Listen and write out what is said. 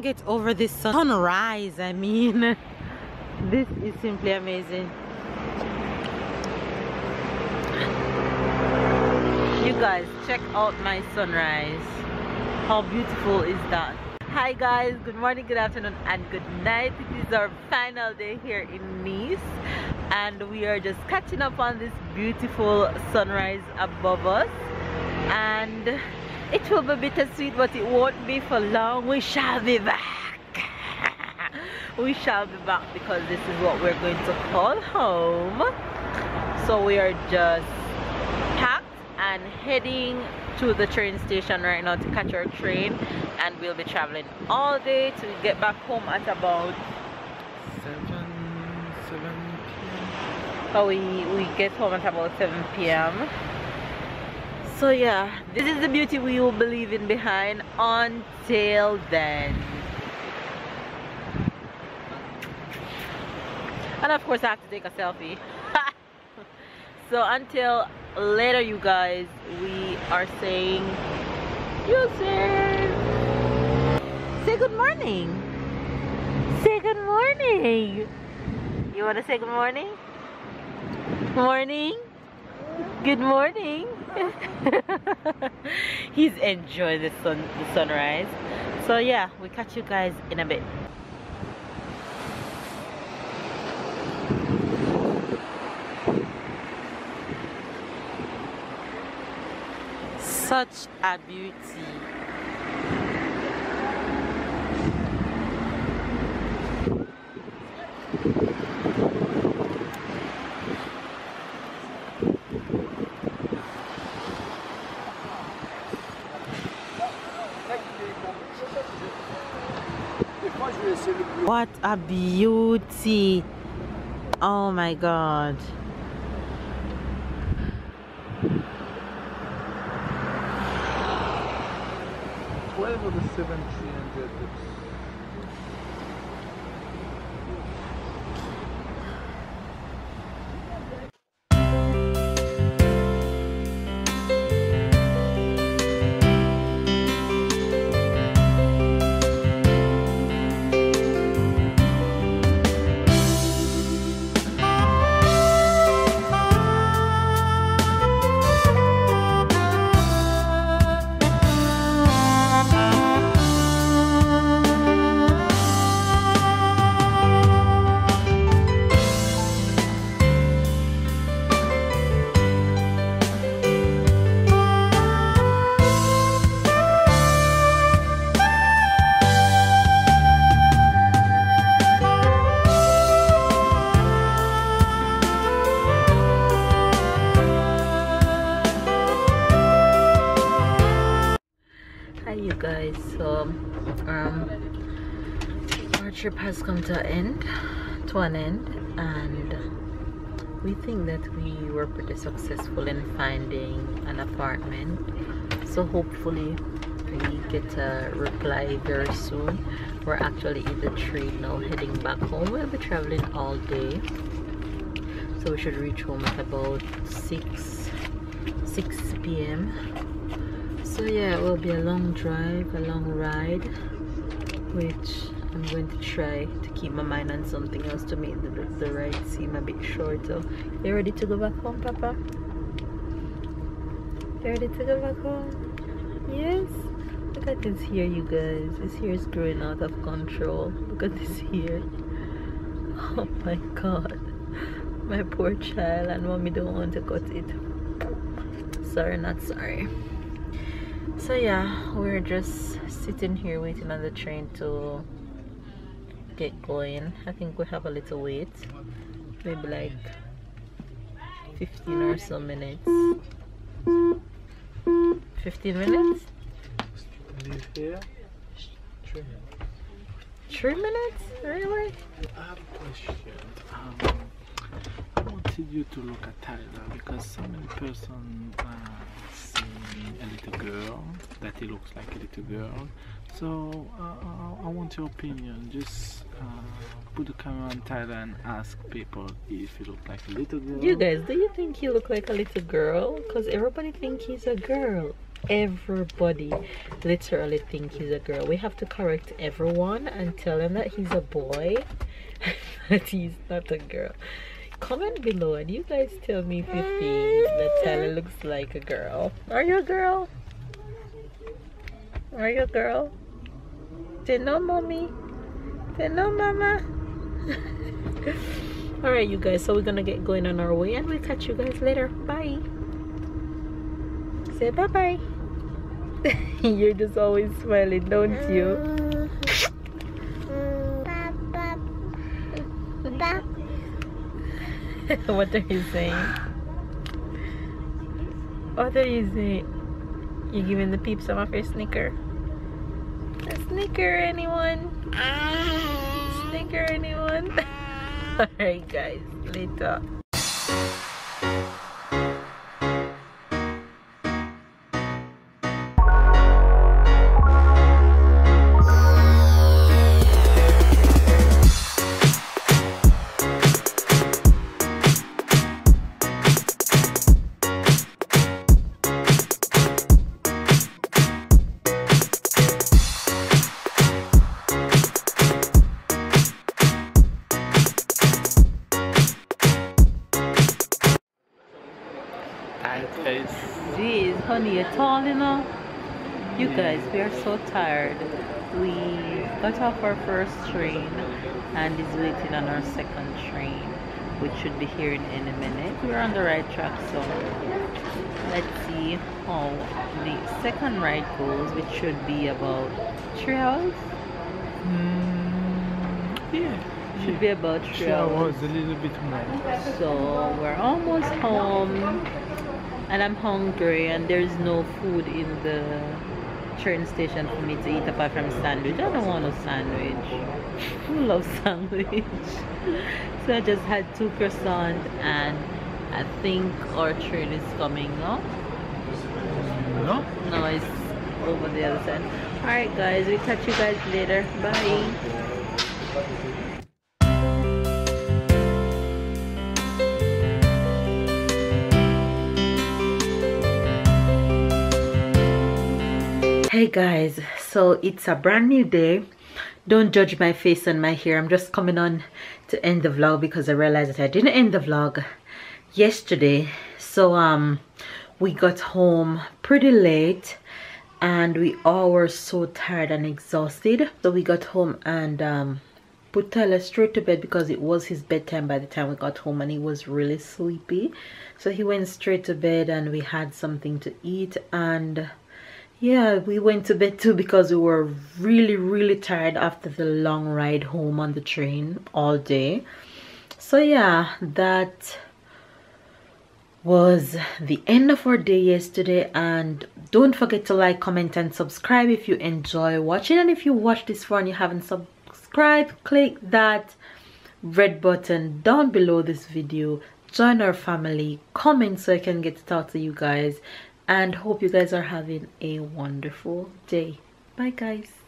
get over this sunrise. I mean, this is simply amazing. You guys, check out my sunrise. How beautiful is that? Hi guys, good morning, good afternoon, and good night. It is our final day here in Nice, and we are just catching up on this beautiful sunrise above us. And it will be bittersweet, but it won't be for long. We shall be back. We shall be back, because this is what we're going to call home. So we are just packed and heading to the train station right now to catch our train, and we'll be traveling all day to get back home at about 7 p.m. So we get home at about 7 p.m. So yeah, this is the beauty we will be leaving behind until then. And of course I have to take a selfie. So until later, you guys, we are saying say good morning. Say good morning. You want to say good morning? Morning. Good morning. He's enjoying the sunrise. So yeah, we catch you guys in a bit. Such a beauty. What a beauty. Oh my god. Whatever the 7,300 Hi you guys, so our trip has come to an end, and we think that we were pretty successful in finding an apartment. So hopefully we get a reply very soon. We're actually in the train now heading back home. We'll be traveling all day, so we should reach home at about 6 p.m. So yeah, it will be a long drive, a long ride, which I'm going to try to keep my mind on something else to make the ride seem a bit shorter. You ready to go back home, Papa? You ready to go back home? Yes? Look at this hair, you guys. This hair is growing out of control. Look at this hair. Oh my god. My poor child, and mommy don't want to cut it. Sorry, not sorry. So yeah, we're just sitting here waiting on the train to get going. I think we have a little wait, maybe like 15 or so minutes. 15 minutes? leave here. 3 minutes? Really? I have a question. I wanted you to look at Tyler because so many persons see a little girl, that he looks like a little girl. So I want your opinion. Just put the camera on Tyler and ask people if he looks like a little girl. You guys, do you think he look like a little girl? Because everybody think he's a girl. everybody literally think he's a girl. We have to correct everyone and tell him that he's a boy, that he's not a girl. Comment below and you guys tell me if you think that Tyler looks like a girl. Are you a girl? Are you a girl? Say no, mommy. Say no, mama. Alright, you guys, so we're gonna get going on our way and we'll catch you guys later. Bye. Say bye-bye. You're just always smiling, don't you? What are you saying? What are you saying? You giving the peeps some of your Snicker? A Snicker, anyone? Snicker, anyone? Alright guys, later. Jeez, honey, you're tall, you know? You guys, we are so tired. We got off our first train and is waiting on our second train, which should be here in any minute. We're on the right track, so let's see how the second ride goes, which should be about 3 hours. Yeah. Should be about 3 hours. A little bit more. So we're almost home. And I'm hungry and there's no food in the train station for me to eat apart from sandwich. I don't want a sandwich. Who loves sandwich? So I just had 2 croissants and I think our train is coming up. No? No, it's over the other side. Alright guys, we'll catch you guys later. Bye. Hey guys, so it's a brand new day. Don't judge my face and my hair. I'm just coming on to end the vlog because I realized that I didn't end the vlog yesterday. So we got home pretty late and we all were so tired and exhausted. So we got home and put Tyler straight to bed because it was his bedtime by the time we got home and he was really sleepy. So he went straight to bed and we had something to eat, and yeah, we went to bed too because we were really tired after the long ride home on the train all day. So yeah, that was the end of our day yesterday, and don't forget to like, comment and subscribe if you enjoy watching, and if you watch this far and you haven't subscribed, click that red button down below this video, join our family, comment so I can get to talk to you guys, and hope you guys are having a wonderful day. Bye guys.